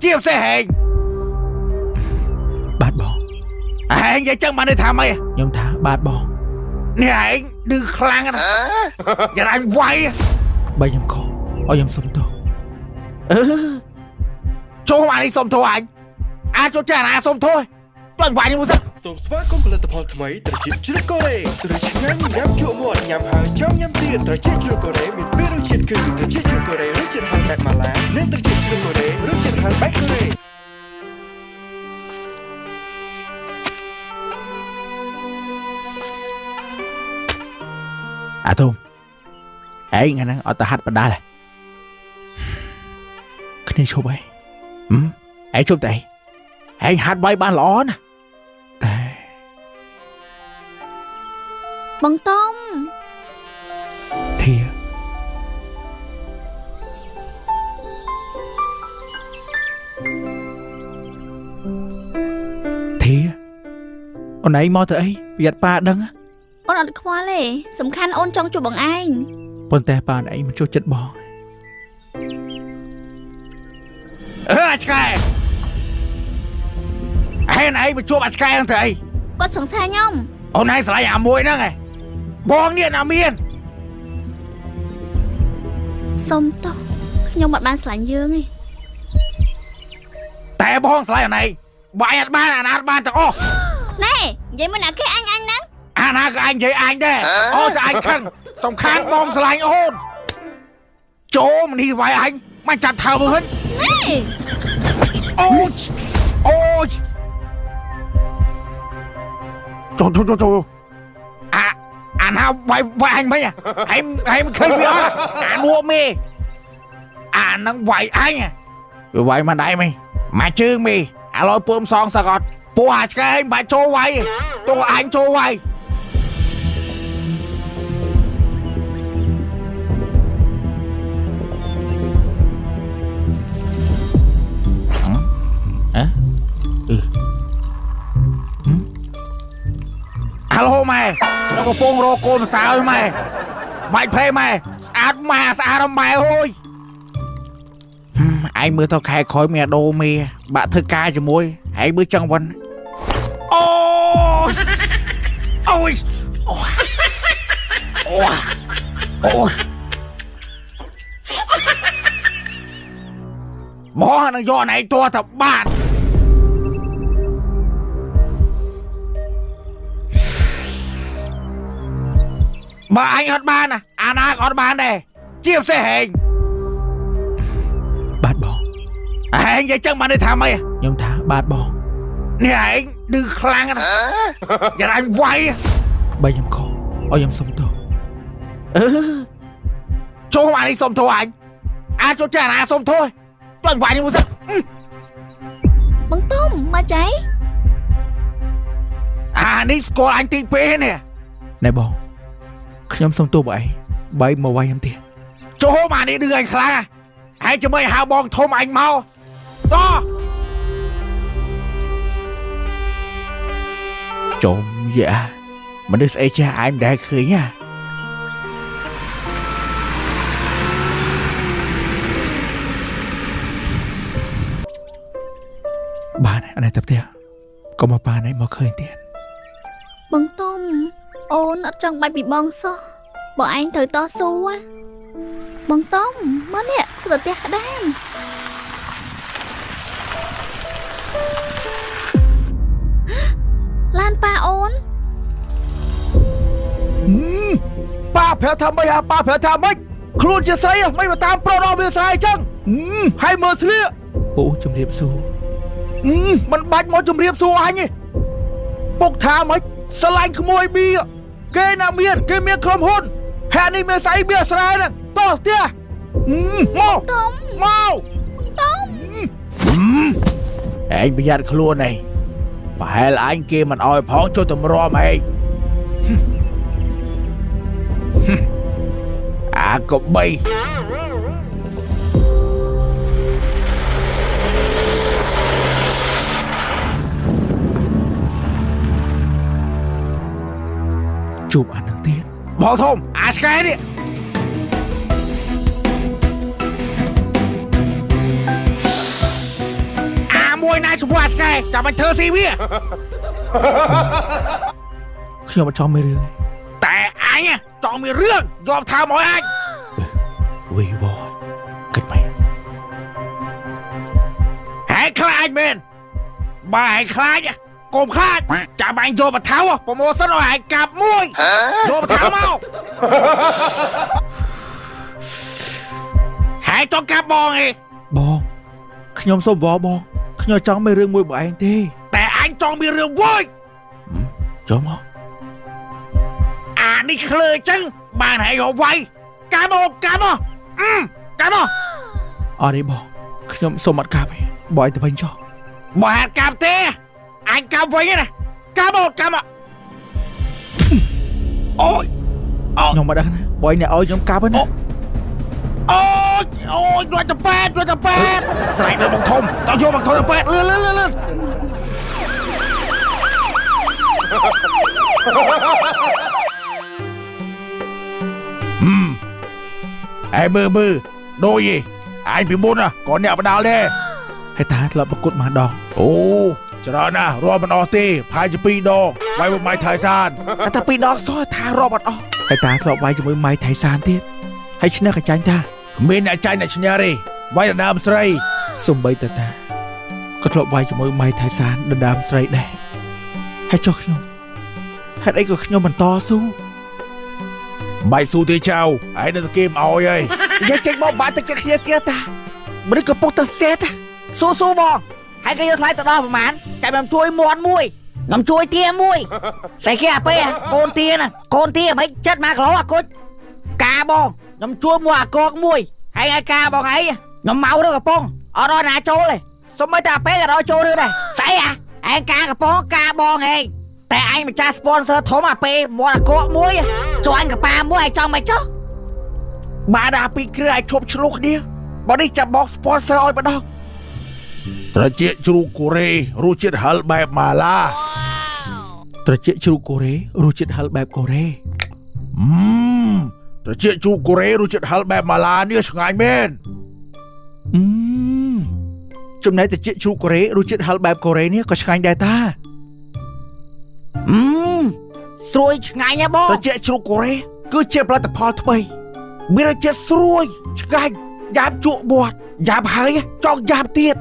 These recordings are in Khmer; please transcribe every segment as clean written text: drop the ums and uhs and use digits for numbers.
chia sẻ hẹn bát bò hẹn vậy chân bạn đi thả mày nhom thả bát bò nè hẹn đưa khăn nè giờ anh quay bay nhom khó ở nhom sống tôi cho mà đi xong thôi anh cho cha là xong thôi toàn quay đi mua sao សូមស្វាគមន៍ផលិតផលថ្មីត្រចៀកជ្រូកកូរ៉េស្រួយឆ្ងាញ់ញ៉ាំជក់មាត់ញ៉ាំហើយចង់ញ៉ាំទៀតត្រចៀកជ្រូកកូរ៉េមានពីររសជាតិគឺត្រចៀកជ្រូកកូរ៉េរសជាតិហឹរបែបម៉ាឡានិងត្រចៀកជ្រូកកូរ៉េរសជាតិហឹរបែបកូរ៉េ à thùng ấy nghe năng ở ta hát bật đá này cái này chụp ấy ấy chụp đây ấy hát bay ban ló nè đây បងតុង thìa thìa ông này mau tới ấy Việt ba đăng á អូនអត់ខ្វល់ទេសំខាន់អូនចង់ជួបបងឯង ប៉ុន្តែប៉ាឯងមិនចូលចិត្តបង អាឆ្កែហេណៃមកជួបអាឆ្កែហ្នឹងទៅអី គាត់សង្ស័យខ្ញុំ អូនឯងស្រឡាញ់អាមួយហ្នឹងឯងបងនេះណាមាន សុំទោសខ្ញុំអត់បានស្រឡាញ់យើងទេ តែបងស្រឡាញ់អាណៃបើអញអត់បានអាណាអត់បានទាំងអស់ ណែនិយាយមួយណាគេអញហ្នឹង អាណាក៏អញនិយាយអញដែរអូតែអញខឹងសំខាន់បងស្រឡាញ់អូនចូលមកនេះវាយអញមិនចាត់ថើមើល ណែ អូចូលអាណាវាយអញមិញហែមឃើញវាអត់អានួមេអានឹងវាយអញវាយមកដៃមិញមកជើងមីឥឡូវពួមសងសកត់ពួកអាឆ្កែមិនបាច់ចូលវាយទោះអញចូលវាយ Alo mày, nó có bông rô côn sao mày mày phê mày, sát không mày thôi anh mới tao khai khói mẹ đô mẹ bạn thơ ca cho môi hãy bước trong vân ôi ôi ôi bỏ nó do này to thật bạn bà anh hot ban à Anna hot ban này chia sẻ hình bát bò anh vậy chân bạn đi thả mày nhom thả bát bò nè anh đưa khăn nè giờ anh quay bay nhom khó ở nhom sống tôi cho mà đi xong thôi anh cho cha là xong thôi toàn quay đi mua sao បងតុងមកចៃ នេះស្គាល់អញទី2នេះ ណែបងខ្ញុំសុំទោសបងឯងបាយមកវាយខ្ញុំទៀត ចូលមកនេះឌឺអញខ្លាំងហើយជាមួយហៅបងធំអញមកតោះ trộm dạ mà đứa sẽ cha ai đã khơi nha bà này anh này tập theo có mà bà này mà khơi tiền បងតុងអូនអត់ចង់បាច់ពីបងសោះបងឯងត្រូវតស៊ូណាបងតុងមកនេះស្ទើរផ្ទះក្ដាមឡានប៉ាអូន bà phải thầm mày à bà phải thầm mày luôn chia sẻ mày mà tam pro đâu bây giờ sai chăng hay mơ xía bố chùm điệp xu mình bạch mỗi chùm điệp xu anh ấy bốc thả mày sờ lạnh không môi bia kê nào miền kê miền không hôn hẹn đi miền say bia sai nè to tia mau mau anh bây giờ luôn này phải là anh kia mình oi phóng cho tụi ro mày à có bay chụp ảnh thằng Tiết bỏ thông à cái đi មួយណៃស្វាស្កែចាំបាញ់ធ្វើស៊ីវា ខ្ញុំអត់ចង់មានរឿង តែអញចង់មានរឿងយកថាមកអញ វីវគិតមែន ហើយខ្លាចមែនបើឯងខ្លាចកុំខ្លាចចាំបាញ់យកបថៅប្រម៉ូសិនឲ្យឯងកាប់មួយយកបថៅមកហើយចង់កាប់បងឯង បងខ្ញុំសូមវល់បងខ្ញុំចង់មានរឿងមួយបងឯងទេ តែអញចង់មានរឿងមួយ ចូលមក អានេះឃ្លើចឹងបានហើយយកវាយកាប់មកកាប់មកកាប់មក អត់ទេបងខ្ញុំសូមអត់កាប់ទេបងឯងទៅវិញចុះ បើហាត់កាប់ទេអញកាប់វិញណាកាប់មកកាប់មកអូយ ខ្ញុំមិនដឹងណាបងឯងអ្នកឲ្យខ្ញុំកាប់ហ្នឹងណា អូយយកទៅប៉ែតស្រែកដល់បងធំតោះយកបងធំទៅប៉ែតលឿនអេមើដូចយីអញពីមុនក៏អ្នកបដាល់ដែរ ហើយតាធ្លាប់ប្រកួតមកដង អូច្រើនណាស់រាប់មិនអស់ទេផាយជា2ដងវាយមួយម៉ៃថៃសានតែ2ដងសោះថារាប់អត់អស់ ហើយតាធ្លាប់វាយជាមួយម៉ៃថៃសានទៀតហើយឈ្នះកាចាញ់តា មានអ្នកចាញ់អ្នកឈ្នះទេវាយដណ្ដើមស្រី សំបីតាក៏ធ្លាប់វាយជាមួយម៉ៃថៃសានដណ្ដើមស្រីដែរហើយចុះខ្ញុំហេតុអីក៏ខ្ញុំបន្តស៊ូ បាយស៊ូទេចៅឯងនៅតែគេមិនអោយហើយ និយាយចេញមកបាត់ទឹកចិត្តគ្នាទៀតតាមនុស្សក៏ពុះទៅសេតស៊ូបងហើយគេយកថ្លៃទៅដល់ប្រហែលចាំខ្ញុំជួយមាន់មួយខ្ញុំជួយទាមួយស្អីគេអាពេលកូនទាណាកូនទាមិនចិត្ត1គីឡូអាគុជកាបងខ្ញុំជួយមួយអាកកមួយហើយឲ្យកាបងអីខ្ញុំមកទៅកំប៉ុងអត់ដល់ណាចូលទេសុំឲ្យតែអាពេលក៏ដល់ចូលរឿងដែរស្អីឯងកាកំប៉ុងកាបងឯងតែឯងម្ចាស់ sponsor ធំអាពេលមួយអាកកមួយជួយអញកប៉ាមួយឲ្យចង់មិនចុះ បានដល់ពីគ្រឿងឲ្យឈប់ឆ្លុះគ្នាបើនេះចាំបោក sponsor ឲ្យម្ដងត្រជាជ្រូកកូរ៉េរសជាតិហឹរបែបម៉ាឡា ត្រជាជ្រូកកូរ៉េរសជាតិហឹរបែបកូរ៉េ ត្រជាជ្រូកកូរ៉េរសជាតិហឹរបែបម៉ាឡានេះឆ្ងាញ់មែន ចំណែកត្រជាជ្រូកកូរ៉េរសជាតិហឹរបែបកូរ៉េនេះក៏ឆ្ងាញ់ដែរតាស្រួយឆ្ងាញ់ណាបង ត្រជាជ្រូកកូរ៉េគឺជាផលិតផលថ្មីមានរសជាតិស្រួយឆ្ងាញ់យ៉ាប់ជក់មាត់យ៉ាប់ហើយចង់យ៉ាប់ទៀត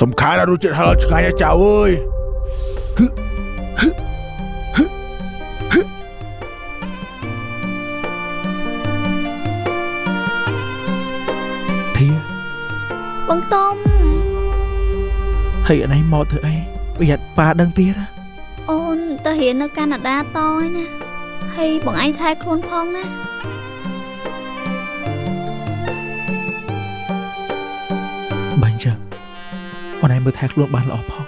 សំខាន់ណាស់រសជាតិហឹរឆ្ងាញ់ណាស់ចៅអើយ ធា បងតុំ ហើយអីមកធ្វើអីប្រយ័ត្នប៉ាដឹងទៀតណា អូនទៅរៀននៅកាណាដាតហើយណាហើយបងឯងថែខ្លួនផងណា បាញ់ចឹងអូនឯងមើលថែខ្លួនបានល្អផង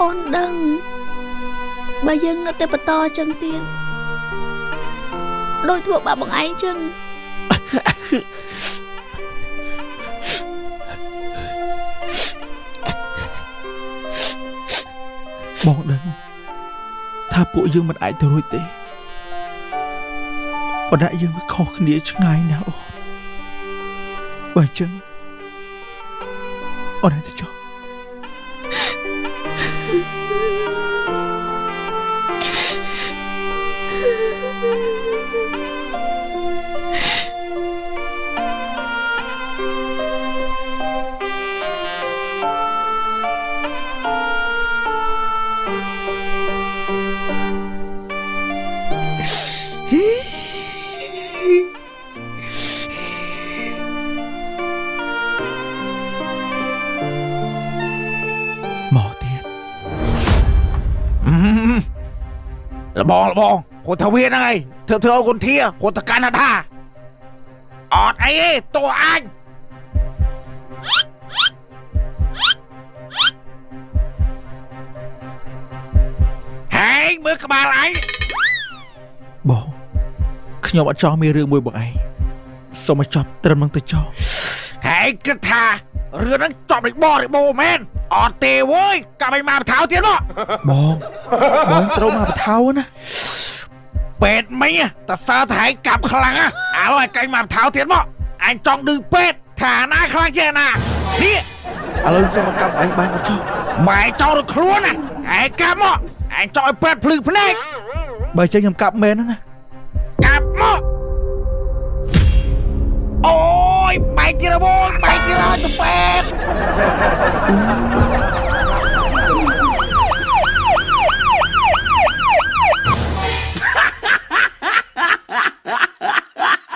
អូនដឹងបើយើងនៅតែបន្តចឹងទៀតដូចធ្វើបាបបងឯងចឹង បងដឹងថាពួកយើងមិនអាចទៅរួចទេប៉ុន្តែយើងវាខុសគ្នាឆ្ងាយណាស់អូនបើអញ្ចឹងអូនឯងទៅចុះ មកទៀត លបងគាត់ថាវាហ្នឹងហើយធ្វើឲ្យគុនធាគាត់ទៅកាណាដាអត់អីទេតួអញហើយមើលក្បាលអញ បងខ្ញុំអត់ចង់មានរឿងមួយបងឯងសូមឲ្យចប់ត្រឹមនឹងទៅចោល ហើយគិតថារឿងហ្នឹងចប់ដូចបរិបូរមែនអត់ទេអើយកាប់ឲ្យមកបថៅទៀតមក បងត្រូវមកបថៅណា ពេទ្យមិញតើសើថាឯងកាប់ខ្លាំងឥឡូវឲ្យកែងមកបថៅទៀតមកអញចង់ឌឺពេទ្យថាណាខ្លាំងជាងណានេះ ឥឡូវសុំមកកាប់ឯងបានអត់ចោលបែរចោលដល់ខ្លួនណាឯងកាប់មកឯងចោលឲ្យពេទ្យភ្លឺភ្នែកបើចឹងខ្ញុំកាប់មែនណាកាប់មកអូយបែកទៀតហើយបងបែកទៀតហើយទៅពេទ្យ